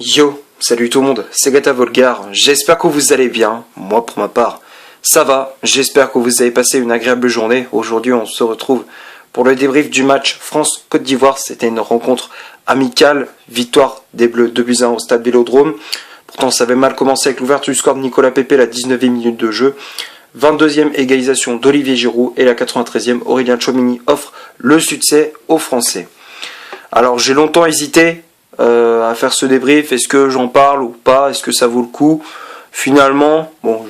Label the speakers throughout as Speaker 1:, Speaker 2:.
Speaker 1: Yo, salut tout le monde, c'est Gata Volgar, j'espère que vous allez bien, moi pour ma part, ça va, j'espère que vous avez passé une agréable journée. Aujourd'hui on se retrouve pour le débrief du match France-Côte d'Ivoire. C'était une rencontre amicale, victoire des Bleus 2-1 au stade Vélodrome. Pourtant ça avait mal commencé avec l'ouverture du score de Nicolas Pepe, la 19e minute de jeu. 22e égalisation d'Olivier Giroud et la 93e, Aurélien Tchouameni offre le succès aux Français. Alors j'ai longtemps hésité à faire ce débrief, est-ce que j'en parle ou pas, est-ce que ça vaut le coup. Finalement, bon,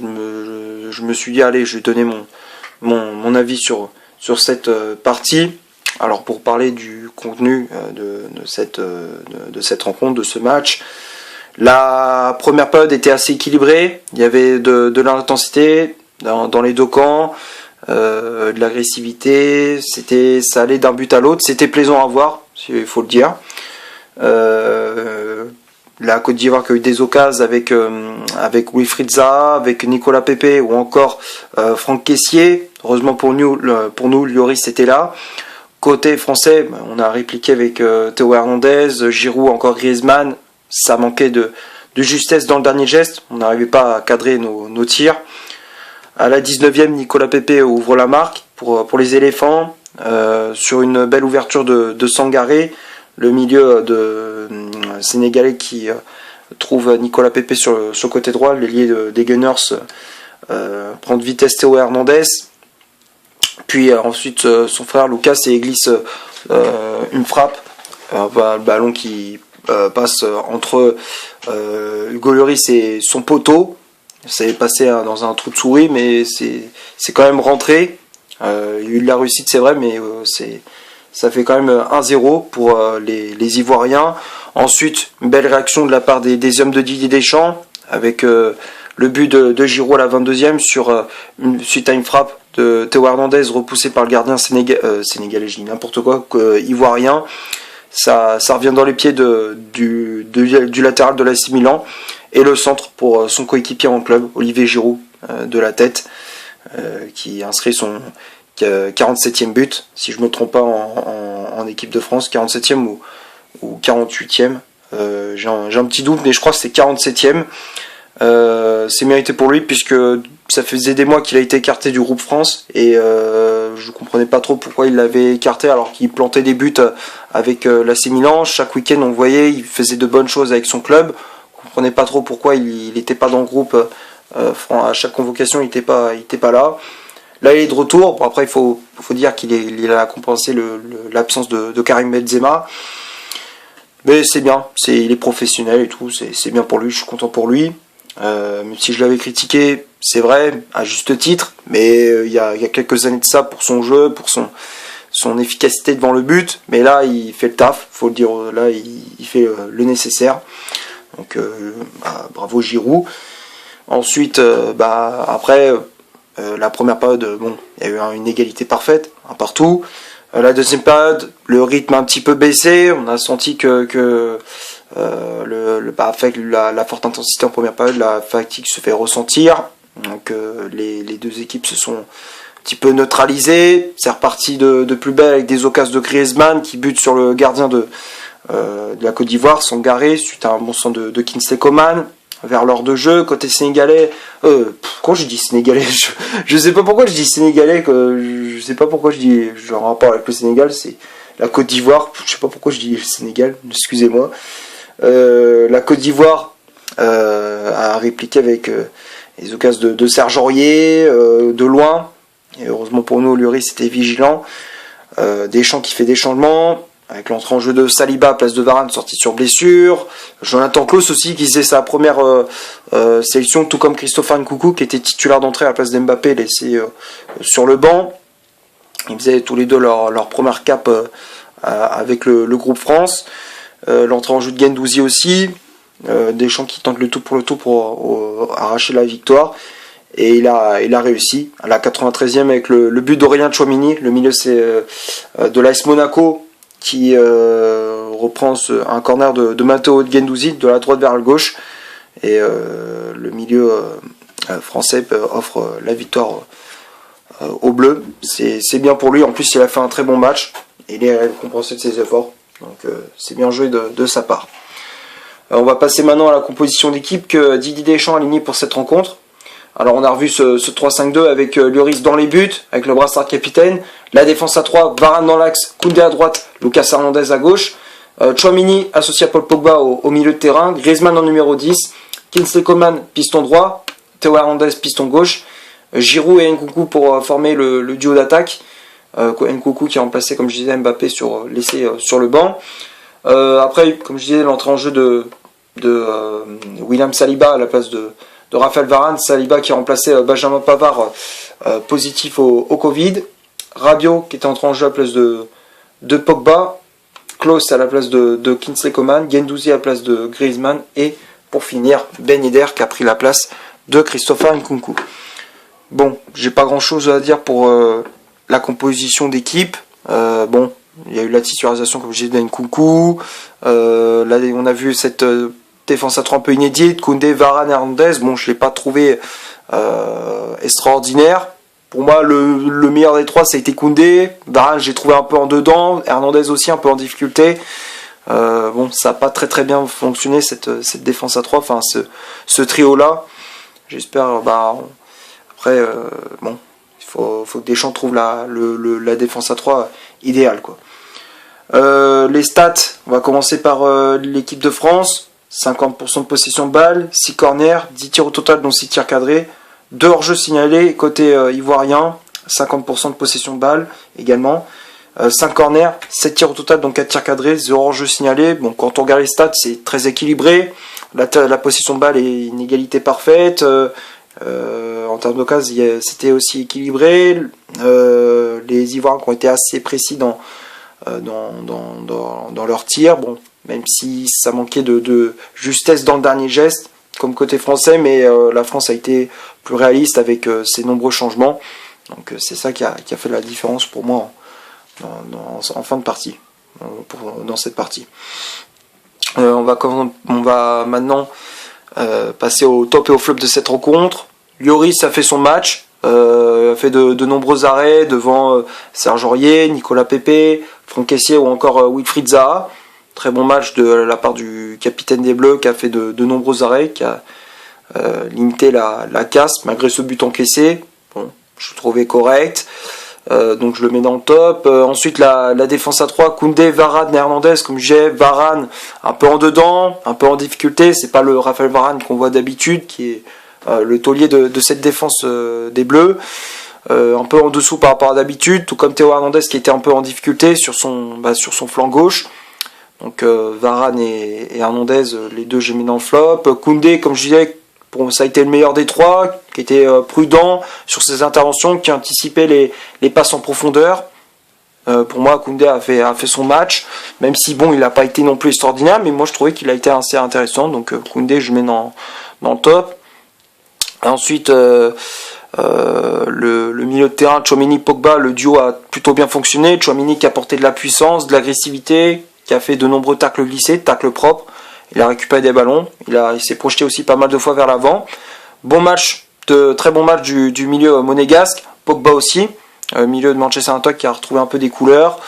Speaker 1: je me suis dit allez, je vais donner mon avis sur cette partie. Alors pour parler du contenu de cette rencontre, de ce match, la première période était assez équilibrée, il y avait de l'intensité dans les deux camps, de l'agressivité, ça allait d'un but à l'autre, c'était plaisant à voir, il faut le dire. La Côte d'Ivoire qui a eu des occasions avec Wilfried Zaha, avec Nicolas Pepe ou encore Franck Kessié. Heureusement pour nous, Lloris était là. Côté français, on a répliqué avec Théo Hernandez, Giroud, encore Griezmann. Ça manquait de justesse dans le dernier geste. On n'arrivait pas à cadrer nos tirs. À la 19e, Nicolas Pepe ouvre la marque pour les éléphants sur une belle ouverture de Sangaré. Le milieu de sénégalais qui trouve Nicolas Pepe sur le côté droit, l'ailier des Gunners prend de vitesse Théo Hernandez, puis ensuite son frère Lucas et glisse une frappe, le ballon qui passe entre Hugo Lloris et son poteau. Ça est passé dans un trou de souris, mais c'est quand même rentré. Il y a eu de la réussite, c'est vrai, mais ça fait quand même 1-0 pour les Ivoiriens. Ensuite, une belle réaction de la part des hommes de Didier Deschamps, avec le but de Giroud à la 22e suite à une frappe de Théo Hernandez repoussé par le gardien sénégalais, je dis n'importe quoi, ivoirien. Ça revient dans les pieds du latéral de l'AC Milan. Et le centre pour son coéquipier en club, Olivier Giroud, de la tête, qui inscrit son 47e but, si je ne me trompe pas en équipe de France, 47e ou 48e. J'ai un petit doute, mais je crois que c'est 47e. C'est mérité pour lui, puisque ça faisait des mois qu'il a été écarté du groupe France, et je ne comprenais pas trop pourquoi il l'avait écarté alors qu'il plantait des buts avec l'AC Milan. Chaque week-end on voyait, il faisait de bonnes choses avec son club. On ne comprenait pas trop pourquoi il n'était pas dans le groupe. À chaque convocation il n'était pas là. Là, il est de retour. Bon, après, il faut dire qu'il a compensé l'absence de Karim Benzema. Mais c'est bien. Il est professionnel et tout. C'est bien pour lui. Je suis content pour lui. Même si je l'avais critiqué, c'est vrai, à juste titre. Mais il y a quelques années de ça, pour son jeu, pour son efficacité devant le but. Mais là, il fait le taf. Faut le dire. Là, il fait le nécessaire. Donc, bravo Giroud. Ensuite, après... la première période, il y a eu une égalité parfaite, un partout. La deuxième période, le rythme a un petit peu baissé. On a senti que avec la forte intensité en première période, la fatigue se fait ressentir. Donc les deux équipes se sont un petit peu neutralisées. C'est reparti de plus belle avec des occasions de Griezmann qui bute sur le gardien de la Côte d'Ivoire, Sangaré, suite à un bon centre de Kingsley Coman. Vers l'heure de jeu, côté sénégalais, quand je dis sénégalais, je sais pas pourquoi je dis sénégalais, je sais pas pourquoi je dis, j'ai un rapport avec le Sénégal, c'est la Côte d'Ivoire, je sais pas pourquoi je dis Sénégal, excusez-moi. La Côte d'Ivoire a répliqué avec les occasions de Serge Aurier, de loin, et heureusement pour nous, Lloris était vigilant. Deschamps qui fait des changements, avec l'entrée en jeu de Saliba à place de Varane, sorti sur blessure. Jonathan Klaus aussi, qui faisait sa première sélection, tout comme Christopher Nkunku, qui était titulaire d'entrée à la place d'Mbappé, laissé sur le banc. Ils faisaient tous les deux leur première cape avec le groupe France. L'entrée en jeu de Guendouzi aussi. Deschamps qui tente le tout pour arracher la victoire. Et il a réussi. À la 93e avec le but d'Aurélien Tchouameni, le milieu de l'AS Monaco, qui reprend un corner de Matteo Guendouzi de la droite vers la gauche, et le milieu français offre la victoire aux Bleus. C'est bien pour lui, en plus il a fait un très bon match, il est récompensé de ses efforts, donc c'est bien joué de sa part. On va passer maintenant à la composition d'équipe que Didier Deschamps a alignée pour cette rencontre. Alors on a revu ce 3-5-2 avec Lloris dans les buts, avec le brassard capitaine. La défense à 3, Varane dans l'axe, Koundé à droite, Lucas Hernandez à gauche. Tchouaméni associé à Paul Pogba au milieu de terrain. Griezmann en numéro 10. Kingsley Coman, piston droit. Théo Hernandez, piston gauche. Giroud et Nkunku pour former le duo d'attaque. Nkunku qui a remplacé, comme je disais, Mbappé laissé sur le banc. Après, comme je disais, l'entrée en jeu de William Saliba à la place de Raphaël Varane. Saliba qui a remplacé Benjamin Pavard positif au Covid. Rabiot qui était entré en jeu à la place de Pogba. Klose à la place de Kingsley Coman. Guendouzi à la place de Griezmann. Et pour finir, Ben Yedder qui a pris la place de Christopher Nkunku. Bon, j'ai pas grand chose à dire pour la composition d'équipe. Bon, il y a eu la titularisation, comme je disais, d'Nkunku. Là, on a vu cette défense à 3 un peu inédite. Koundé, Varane, Hernandez. Bon, je l'ai pas trouvé extraordinaire. Pour moi, le meilleur des trois, ça a été Koundé. Varane, j'ai trouvé un peu en dedans. Hernandez aussi, un peu en difficulté. Bon, ça n'a pas très bien fonctionné, cette défense à 3. Enfin, ce trio-là. J'espère, après, bon, il faut que Deschamps trouve la défense à 3 idéale, quoi. Les stats, on va commencer par l'équipe de France. 50% de possession de balle, 6 corners, 10 tirs au total, dont 6 tirs cadrés. 2 hors-jeu signalés, côté ivoirien, 50% de possession de balle également. 5 corners, 7 tirs au total, donc 4 tirs cadrés, 0 hors-jeu signalé. Bon, quand on regarde les stats, c'est très équilibré. La possession de balle est une égalité parfaite. En termes d'occasion, c'était aussi équilibré. Les Ivoiriens qui ont été assez précis dans leurs tirs. Bon, même si ça manquait de justesse dans le dernier geste, comme côté français, mais la France a été plus réaliste avec ses nombreux changements. Donc c'est ça qui a fait la différence pour moi en fin de partie, dans cette partie. On va maintenant passer au top et au flop de cette rencontre. Lloris a fait son match, a fait de nombreux arrêts devant Serge Aurier, Nicolas Pepe, Franck Kessié ou encore Wilfried Zaha. Très bon match de la part du capitaine des Bleus qui a fait de nombreux arrêts, qui a limité la casse malgré ce but encaissé. Bon, je le trouvais correct. Donc je le mets dans le top. Ensuite la défense à 3, Koundé, Varane, Hernandez, comme je disais, Varane un peu en dedans, un peu en difficulté, c'est pas le Raphaël Varane qu'on voit d'habitude, qui est le taulier de cette défense des Bleus, un peu en dessous par rapport à d'habitude, tout comme Théo Hernandez qui était un peu en difficulté sur son flanc gauche. Donc Varane et Hernandez, les deux j'ai mis dans le flop. Koundé, comme je disais, ça a été le meilleur des trois, qui était prudent sur ses interventions, qui anticipait les passes en profondeur. Pour moi, Koundé a fait son match, même si bon, il n'a pas été non plus extraordinaire, mais moi je trouvais qu'il a été assez intéressant. Donc Koundé, je mets dans le top. Ensuite, le milieu de terrain, Tchouaméni-Pogba, le duo a plutôt bien fonctionné. Tchouaméni qui a apporté de la puissance, de l'agressivité, qui a fait de nombreux tacles glissés, tacles propres. Il a récupéré des ballons, il s'est projeté aussi pas mal de fois vers l'avant. Très bon match du milieu monégasque, Pogba aussi, milieu de Manchester United qui a retrouvé un peu des couleurs,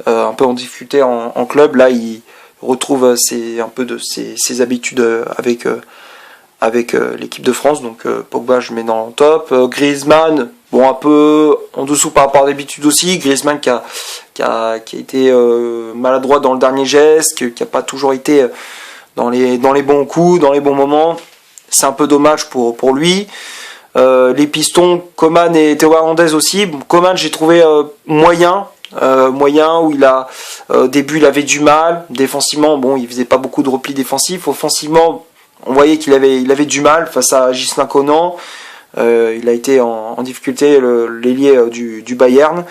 Speaker 1: un peu en difficulté en club. Là, il retrouve un peu de ses habitudes avec l'équipe de France. Donc Pogba, je mets dans le top. Griezmann, bon, un peu en dessous par rapport à d'habitude aussi. Griezmann qui a été maladroit dans le dernier geste, qui n'a pas toujours été dans les bons coups, dans les bons moments. C'est un peu dommage pour lui. Les pistons, Coman et Théo Hernandez aussi. Coman, j'ai trouvé moyen, où au début il avait du mal. Défensivement, bon, il faisait pas beaucoup de replis défensifs. Offensivement, on voyait qu'il avait du mal face à Ghislain Conan. Il a été en difficulté, l'ailier du Bayern.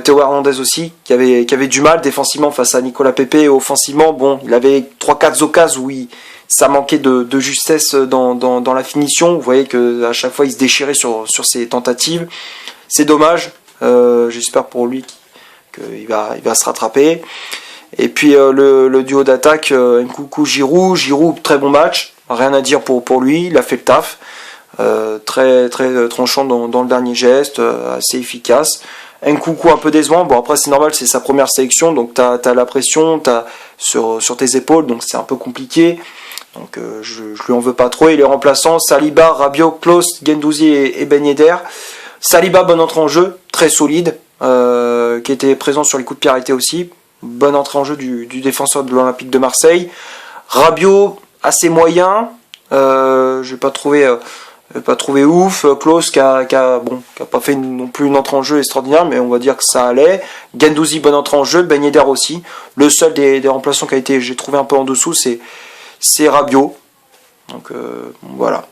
Speaker 1: Théo Hernandez aussi, qui avait du mal défensivement face à Nicolas Pepe. Et offensivement, bon, il avait 3-4 occasions où ça manquait de justesse dans la finition. Vous voyez qu'à chaque fois il se déchirait sur ses tentatives. C'est dommage. J'espère pour lui qu'il va se rattraper. Et puis le duo d'attaque, Nkunku-Giroud, très bon match. Rien à dire pour lui, il a fait le taf. Très tranchant dans le dernier geste, assez efficace. Nkunku un peu décevant. Bon, après, c'est normal, c'est sa première sélection, donc tu as la pression sur tes épaules, donc c'est un peu compliqué. Donc je lui en veux pas trop. Et les remplaçants, Saliba, Rabiot, Klose, Guendouzi et Ben Yedder. Saliba, bonne entrée en jeu, très solide, qui était présent sur les coups de pied arrêtés aussi. Bonne entrée en jeu du défenseur de l'Olympique de Marseille. Rabiot, assez moyen. Je n'ai pas trouvé ouf. Klose qui a pas fait non plus une entrée en jeu extraordinaire, mais on va dire que ça allait. Guendouzi, bonne entrée en jeu. Ben Yedder aussi. Le seul des remplaçants qui a été, j'ai trouvé un peu en dessous, c'est Rabiot. Donc voilà.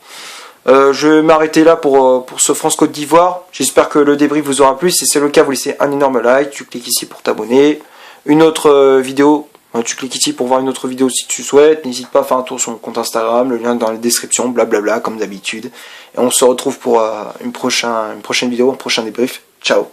Speaker 1: Je vais m'arrêter là pour ce France-Côte d'Ivoire. J'espère que le débrief vous aura plu. Si c'est le cas, vous laissez un énorme like. Tu cliques ici pour t'abonner. Une autre vidéo, tu cliques ici pour voir une autre vidéo si tu souhaites. N'hésite pas à faire un tour sur mon compte Instagram. Le lien est dans la description, blablabla, comme d'habitude. Et on se retrouve pour une prochaine vidéo, un prochain débrief. Ciao.